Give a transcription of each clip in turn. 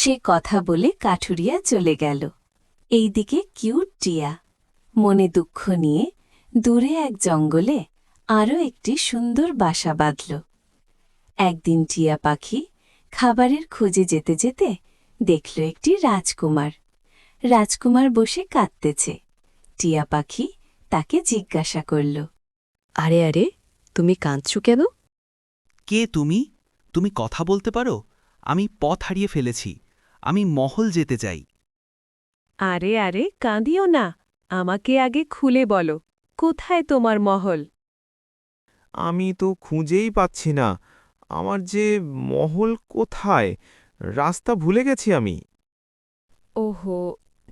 সে কথা বলে কাঠুরিয়া চলে গেল। এইদিকে কিউট টিয়া মনে দুঃখ নিয়ে দূরে এক জঙ্গলে আরও একটি সুন্দর বাসা বাঁধল। একদিন টিয়া পাখি খাবারের খোঁজে যেতে যেতে দেখল একটি রাজকুমার। রাজকুমার বসে কাঁদতেছে। টিয়া পাখি তাকে জিজ্ঞাসা করল, আরে আরে, তুমি কাঁদছো কেন? কে তুমি? তুমি কথা বলতে পারো? আমি পথ হারিয়ে ফেলেছি। আমি মহল যেতে চাই। আরে আরে, কাঁদিও না, আমাকে আগে খুলে বলো, কোথায় তোমার মহল? আমি তো খুঁজেই পাচ্ছি না। আমার যে মহল কোথায়? রাস্তা ভুলে গেছি আমি। ওহো,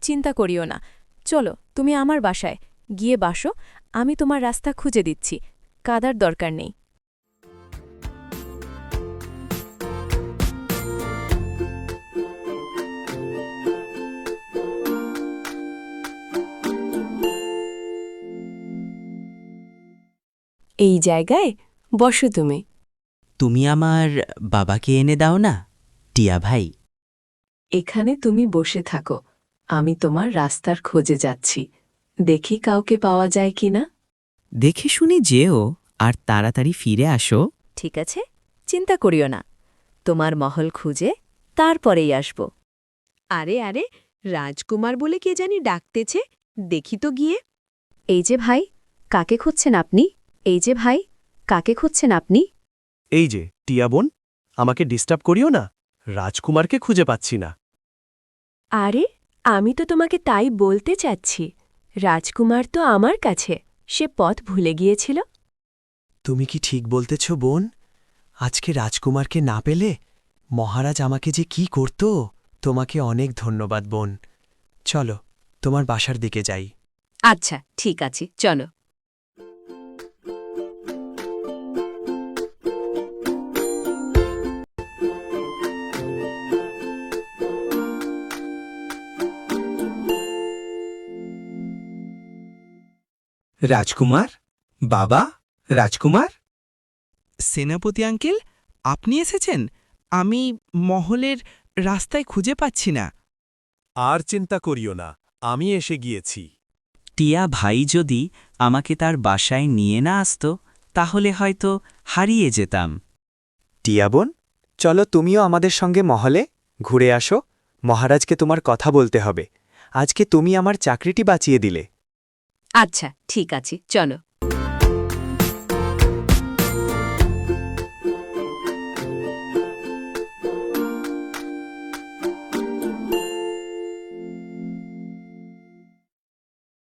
চিন্তা করিও না, চলো তুমি আমার বাসায় গিয়ে বাসো, আমি তোমার রাস্তা খুঁজে দিচ্ছি, কাদার দরকার নেই। এই জায়গায় বসো তুমি। তুমি আমার বাবাকে এনে দাও না, টিয়া ভাই। এখানে তুমি বসে থাকো, আমি তোমার রাস্তার খোঁজে যাচ্ছি, দেখি কাউকে পাওয়া যায় কিনা। দেখে শুনি যেও, আর তাড়াতাড়ি ফিরে আসো। ঠিক আছে, চিন্তা করিও না, তোমার মহল খুঁজে তারপরেই আসব। আরে আরে, রাজকুমার বলে কে জানি ডাকতেছে, দেখি তো গিয়ে। এই যে ভাই, কাকে খুঁজছেন আপনি? এই যে ভাই, কাকে খুঁজছেন আপনি? এই যে টিয়া বোন, আমাকে ডিস্টার্ব করিও না, রাজকুমারকে খুঁজে পাচ্ছি না। আরে, আমি তো তোমাকে তাই বলতে চাচ্ছি, রাজকুমার তো আমার কাছে, সে পথ ভুলে গিয়েছিল। তুমি কি ঠিক বলতেছ বোন? আজকে রাজকুমারকে না পেলে মহারাজ আমাকে যে কি করত। তোমাকে অনেক ধন্যবাদ বোন। চলো তোমার বাসার দিকে যাই। আচ্ছা, ঠিক আছে, চলো। রাজকুমার, বাবা, রাজকুমার। সেনাপতি আঙ্কেল, আপনি এসেছেন? আমি মহলের রাস্তায় খুঁজে পাচ্ছি না। আর চিন্তা করিও না, আমি এসে গিয়েছি। টিয়া ভাই যদি আমাকে তার বাসায় নিয়ে না আসত, তাহলে হয়তো হারিয়ে যেতাম। টিয়া বোন, চলো তুমিও আমাদের সঙ্গে মহলে ঘুরে আসো। মহারাজকে তোমার কথা বলতে হবে। আজকে তুমি আমার চাকরিটি বাঁচিয়ে দিলে। আচ্ছা, ঠিক আছে, চলো।